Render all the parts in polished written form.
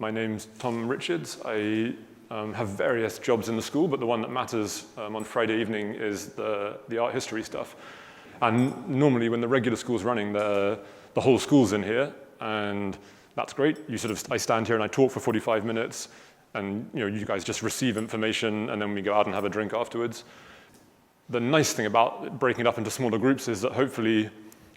My name's Tom Richards. I have various jobs in the school, but the one that matters on Friday evening is the art history stuff. And normally when the regular school's running, the whole school's in here, and that's great. I stand here and I talk for 45 minutes, and you guys just receive information, and then we go out and have a drink afterwards. The nice thing about breaking it up into smaller groups is that hopefully,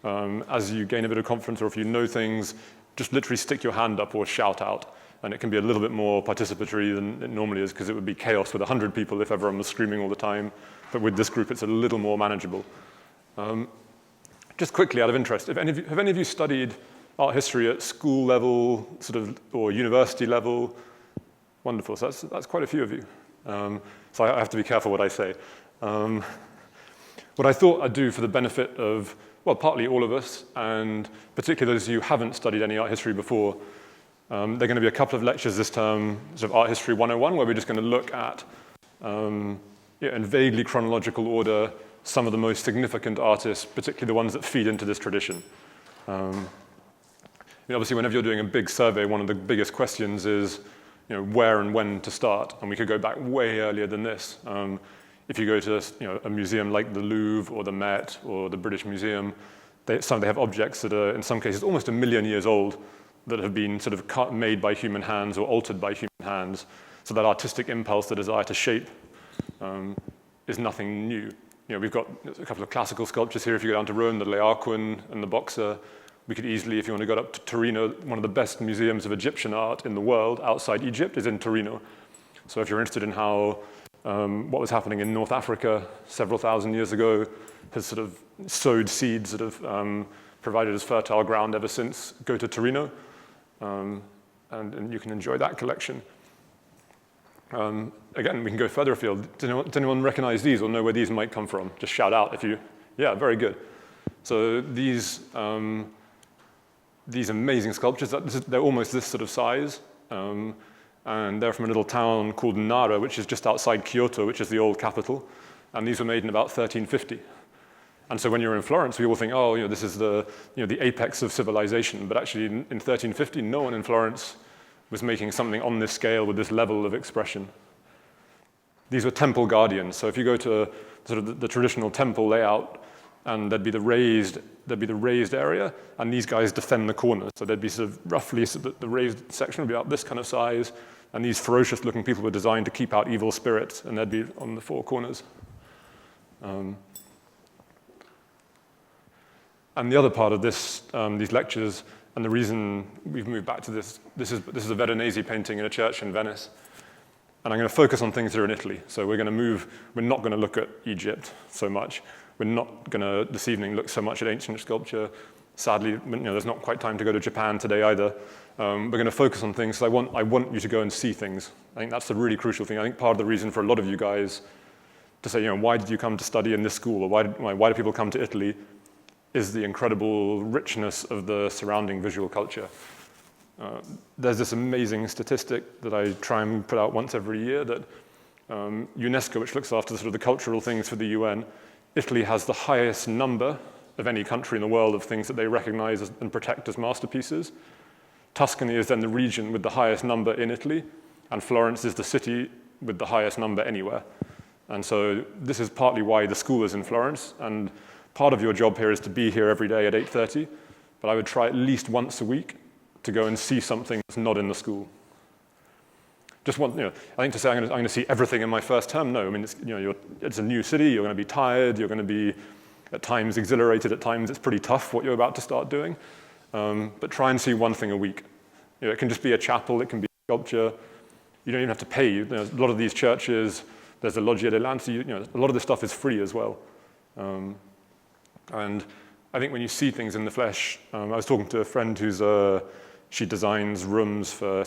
as you gain a bit of confidence, or if you know things, just literally stick your hand up or shout out. And it can be a little bit more participatory than it normally is, because it would be chaos with 100 people if everyone was screaming all the time. But with this group, it's a little more manageable. Just quickly, out of interest, have any of you studied art history at school level, or university level? Wonderful. So that's quite a few of you. So I have to be careful what I say. What I thought I'd do for the benefit of, well, partly all of us, and particularly those of you who haven't studied any art history before, there are going to be a couple of lectures this term, Art History 101, where we're just going to look at, in vaguely chronological order, some of the most significant artists, particularly the ones that feed into this tradition. Obviously, whenever you're doing a big survey, one of the biggest questions is, where and when to start. And we could go back way earlier than this. If you go to a museum like the Louvre or the Met or the British Museum, they have objects that are, in some cases, almost 1 million years old, that have been made by human hands or altered by human hands. So that artistic impulse, the desire to shape, is nothing new. We've got a couple of classical sculptures here. If you go down to Rome, the Laocoon and the Boxer, we could easily, if you want to go up to Torino, one of the best museums of Egyptian art in the world outside Egypt is in Torino. So if you're interested in how what was happening in North Africa several thousand years ago has sowed seeds that have provided as fertile ground ever since, go to Torino. And you can enjoy that collection. Again, we can go further afield. Does anyone recognize these or know where these might come from? Just shout out if you, yeah, very good. So these amazing sculptures, they're almost this sort of size. And they're from a little town called Nara, which is just outside Kyoto, which is the old capital. And these were made in about 1350. And so when you're in Florence, we all think, oh, this is the apex of civilization. But actually, in 1350, no one in Florence was making something on this scale with this level of expression. These were temple guardians. So if you go to the traditional temple layout, and there'd be the raised area, and these guys defend the corners. So there'd be roughly the raised section would be about this kind of size, and these ferocious-looking people were designed to keep out evil spirits, and they'd be on the four corners. And the other part of these lectures, and the reason we've moved back to this is a Veronese painting in a church in Venice. And I'm going to focus on things that are in Italy. So we're not going to look at Egypt so much. We're not going to, this evening, look so much at ancient sculpture. Sadly, there's not quite time to go to Japan today either. We're going to focus on things. So I want you to go and see things. I think that's the really crucial thing. I think part of the reason for a lot of you guys to say, why did you come to study in this school? Or why do people come to Italy? Is the incredible richness of the surrounding visual culture. There's this amazing statistic that I try and put out once every year that UNESCO, which looks after the cultural things for the UN, Italy has the highest number of any country in the world of things that they recognize and protect as masterpieces. Tuscany is then the region with the highest number in Italy, and Florence is the city with the highest number anywhere. And so this is partly why the school is in Florence, and part of your job here is to be here every day at 8:30, but I would try at least once a week to go and see something that's not in the school. Just I think to say I'm going to see everything in my first term, no. I mean, it's a new city, you're going to be tired, you're going to be at times exhilarated, at times it's pretty tough what you're about to start doing. But try and see one thing a week. It can just be a chapel, it can be sculpture. You don't even have to pay. A lot of these churches, there's a Loggia dei Lanzi, a lot of this stuff is free as well. And I think when you see things in the flesh, I was talking to a friend she designs rooms for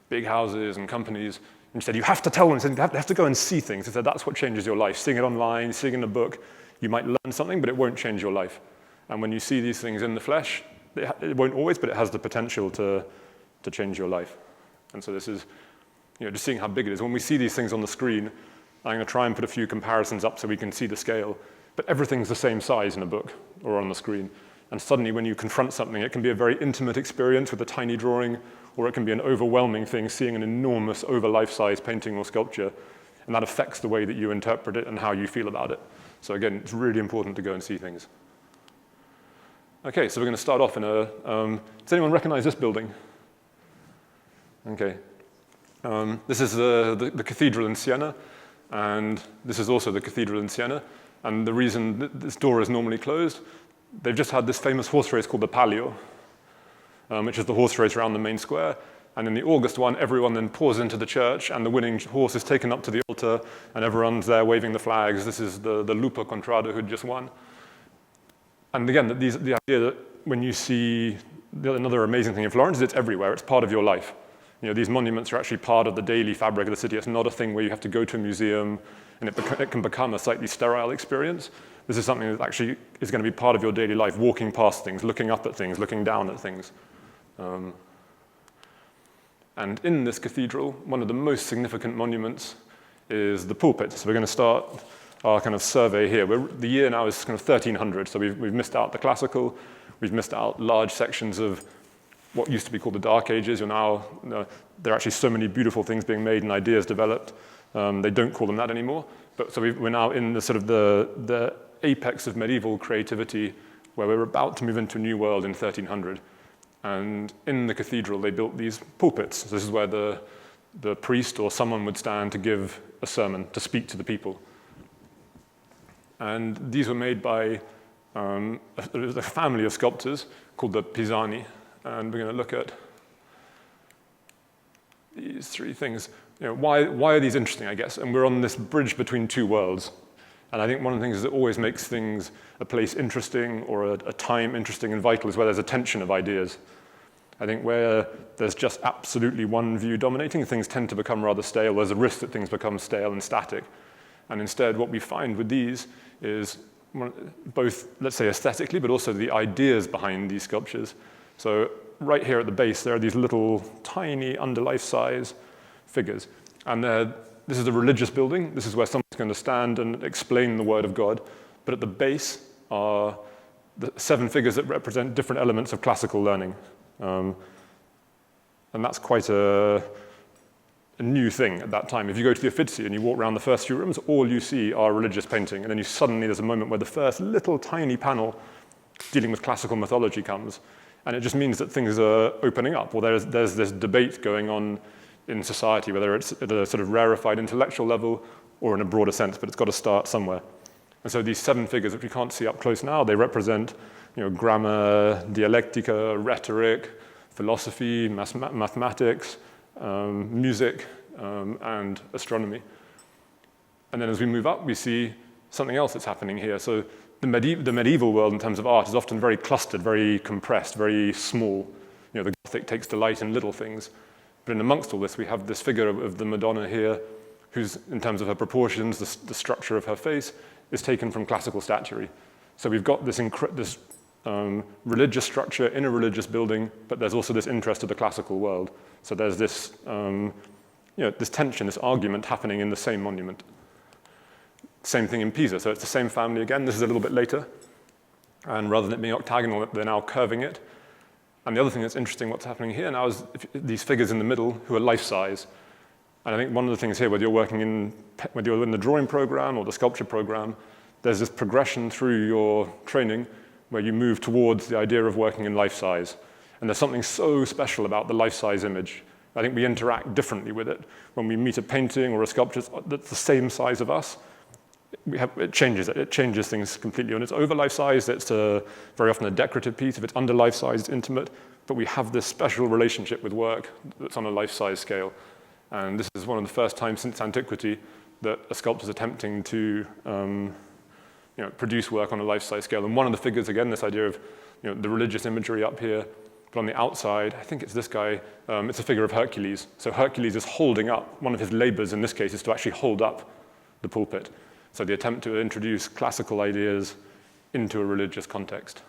big houses and companies, and she said, you have to tell them, you have to go and see things. She said, that's what changes your life. Seeing it online, seeing it in a book, you might learn something, but it won't change your life. And when you see these things in the flesh, it won't always, but it has the potential to change your life. And so this is, just seeing how big it is. When we see these things on the screen, I'm going to try and put a few comparisons up so we can see the scale. But everything's the same size in a book or on the screen. And suddenly when you confront something, it can be a very intimate experience with a tiny drawing, or it can be an overwhelming thing, seeing an enormous over life-size painting or sculpture, and that affects the way that you interpret it and how you feel about it. So again, it's really important to go and see things. Okay, so we're going to start off in a, does anyone recognize this building? Okay. This is the cathedral in Siena, and this is also the cathedral in Siena. And the reason this door is normally closed, they've just had this famous horse race called the Palio, which is the horse race around the main square. And in the August one, everyone then pours into the church, and the winning horse is taken up to the altar, and everyone's there waving the flags. This is the Lupo Contrada who just won. And again, the idea that when you see, another amazing thing in Florence is it's everywhere. It's part of your life. You know, these monuments are actually part of the daily fabric of the city. It's not a thing where you have to go to a museum, and it can become a slightly sterile experience. This is something that actually is going to be part of your daily life, walking past things, looking up at things, looking down at things. And in this cathedral, one of the most significant monuments is the pulpit. So we're going to start our kind of survey here. The year now is kind of 1300, so we've missed out the classical, we've missed out large sections of what used to be called the Dark Ages. There are actually so many beautiful things being made and ideas developed. They don't call them that anymore. But so we're now in the sort of the apex of medieval creativity, where we're about to move into a new world in 1300. And in the cathedral, they built these pulpits. So this is where the priest or someone would stand to give a sermon, to speak to the people. And these were made by a family of sculptors called the Pizani. And we're going to look at these three things. You know, why are these interesting, I guess? And we're on this bridge between two worlds. And I think one of the things that always makes a place interesting, or a time interesting and vital, is where there's a tension of ideas. I think where there's just absolutely one view dominating, things tend to become rather stale. There's a risk that things become stale and static. And instead, what we find with these is both, let's say, aesthetically, but also the ideas behind these sculptures. So right here at the base, there are these little tiny under life-size figures. And this is a religious building. This is where someone's going to stand and explain the word of God. But at the base are the 7 figures that represent different elements of classical learning. And that's quite a new thing at that time. If you go to the Uffizi and you walk around the first few rooms, all you see are religious painting. And then suddenly there's a moment where the first little tiny panel dealing with classical mythology comes. And it just means that things are opening up, or there's this debate going on in society, whether it's at a sort of rarefied intellectual level or in a broader sense, but it's got to start somewhere. And so these 7 figures, which we can't see up close now, they represent, grammar, dialectica, rhetoric, philosophy, mathematics, music, and astronomy. And then as we move up, we see something else that's happening here. So the medieval world in terms of art is often very clustered, very compressed, very small. The Gothic takes delight in little things. But in amongst all this, we have this figure of the Madonna here, who's, in terms of her proportions, the structure of her face, is taken from classical statuary. So we've got this religious structure in a religious building, but there's also this interest of the classical world. So there's this, this tension, this argument happening in the same monument. Same thing in Pisa. So it's the same family again. This is a little bit later. And rather than it being octagonal, they're now curving it. And the other thing that's interesting, what's happening here now, is these figures in the middle who are life-size. And I think one of the things here, whether you're in the drawing program or the sculpture program, there's this progression through your training where you move towards the idea of working in life-size. And there's something so special about the life-size image. I think we interact differently with it. When we meet a painting or a sculpture that's the same size of us, it changes things completely. When it's over life-size, it's very often a decorative piece. If it's under life-size, it's intimate. But we have this special relationship with work that's on a life-size scale. And this is one of the first times since antiquity that a sculptor is attempting to produce work on a life-size scale. And one of the figures, again, this idea of the religious imagery up here, but on the outside, I think it's this guy, it's a figure of Hercules. So Hercules is holding up, one of his labors in this case is to actually hold up the pulpit. So the attempt to introduce classical ideas into a religious context.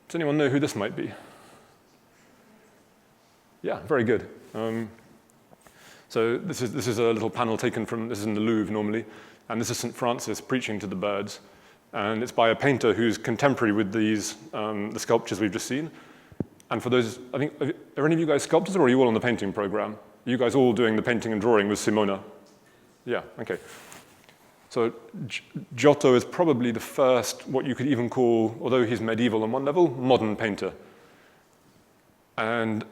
Does anyone know who this might be? Yeah, very good. So this is a little panel taken from, this is in the Louvre normally, and this is St. Francis preaching to the birds. And it's by a painter who's contemporary with these, the sculptures we've just seen. And for those, I think, are any of you guys sculptors, or are you all on the painting program? Are you guys all doing the painting and drawing with Simona? Yeah, okay. So Giotto is probably the first, what you could even call, although he's medieval on one level, modern painter. And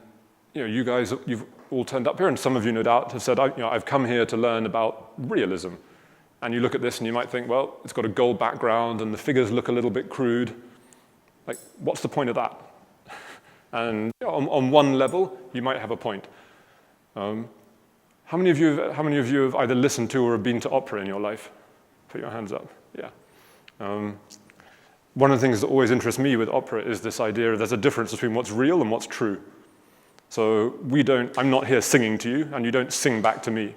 you guys, you've all turned up here, and some of you no doubt have said, I've come here to learn about realism. And you look at this and you might think, well, it's got a gold background and the figures look a little bit crude. Like, what's the point of that? And on one level, you might have a point. How many of you have either listened to or have been to opera in your life? Put your hands up. Yeah. One of the things that always interests me with opera is this idea of there's a difference between what's real and what's true. So I'm not here singing to you, and you don't sing back to me.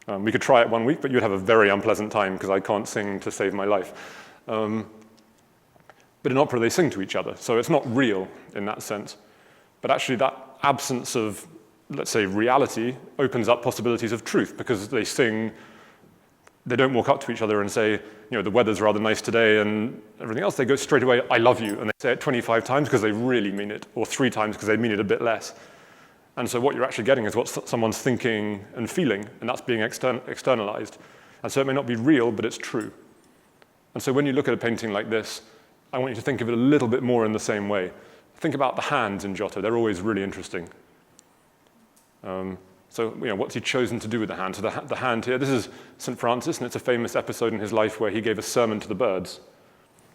We could try it one week, but you'd have a very unpleasant time because I can't sing to save my life. But in opera, they sing to each other, so it's not real in that sense. But actually, that absence of, let's say, reality opens up possibilities of truth because they sing. They don't walk up to each other and say, the weather's rather nice today and everything else. They go straight away, I love you, and they say it 25 times because they really mean it, or 3 times because they mean it a bit less. And so what you're actually getting is what someone's thinking and feeling, and that's being externalized. And so it may not be real, but it's true. And so when you look at a painting like this, I want you to think of it a little bit more in the same way. Think about the hands in Giotto. They're always really interesting. So what's he chosen to do with the hand? So the hand here, this is St. Francis, and it's a famous episode in his life where he gave a sermon to the birds.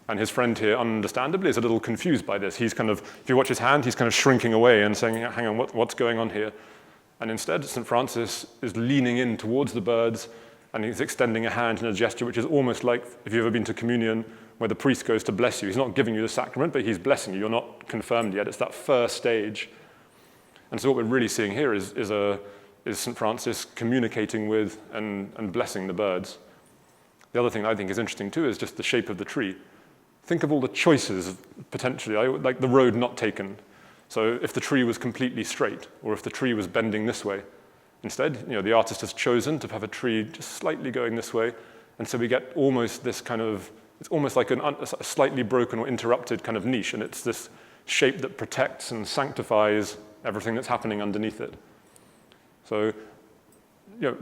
And his friend here, understandably, is a little confused by this. He's if you watch his hand, he's kind of shrinking away and saying, hang on, what's going on here? And instead, St. Francis is leaning in towards the birds, and he's extending a hand in a gesture which is almost like, if you've ever been to communion, where the priest goes to bless you. He's not giving you the sacrament, but he's blessing you. You're not confirmed yet. It's that first stage. And so what we're really seeing here is St. Francis communicating with and blessing the birds. The other thing I think is interesting, too, is just the shape of the tree. Think of all the choices, potentially, like the road not taken. So if the tree was completely straight, or if the tree was bending this way. Instead, the artist has chosen to have a tree just slightly going this way, and so we get almost this kind of, it's almost like a slightly broken or interrupted kind of niche, and it's this shape that protects and sanctifies everything that's happening underneath it. So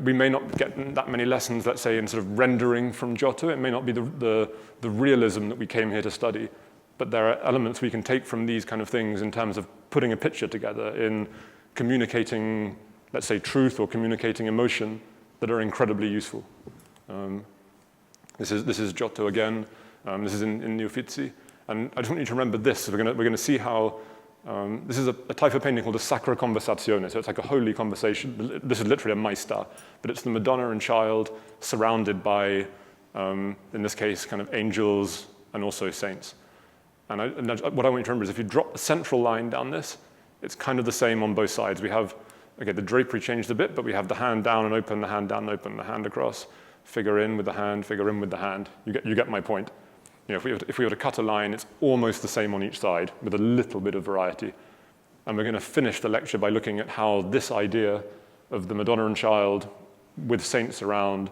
we may not get that many lessons, let's say, in sort of rendering from Giotto. It may not be the realism that we came here to study, but there are elements we can take from these kind of things in terms of putting a picture together, in communicating, let's say, truth or communicating emotion that are incredibly useful. This is Giotto again. This is in the Uffizi. And I just want you to remember this. So we're going to see how this is a type of painting called a Sakura Conversation, so it's like a holy conversation. This is literally a maesta, but it's the Madonna and Child surrounded by, in this case, kind of angels and also saints. And what I want you to remember is if you drop the central line down this, it's kind of the same on both sides. We have, okay, the drapery changed a bit, but we have the hand down and open, the hand down and open, the hand across, figure in with the hand, figure in with the hand. You get my point. If we were to cut a line, it's almost the same on each side with a little bit of variety. And we're going to finish the lecture by looking at how this idea of the Madonna and Child with saints around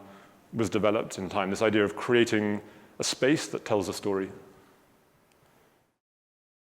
was developed in time, this idea of creating a space that tells a story.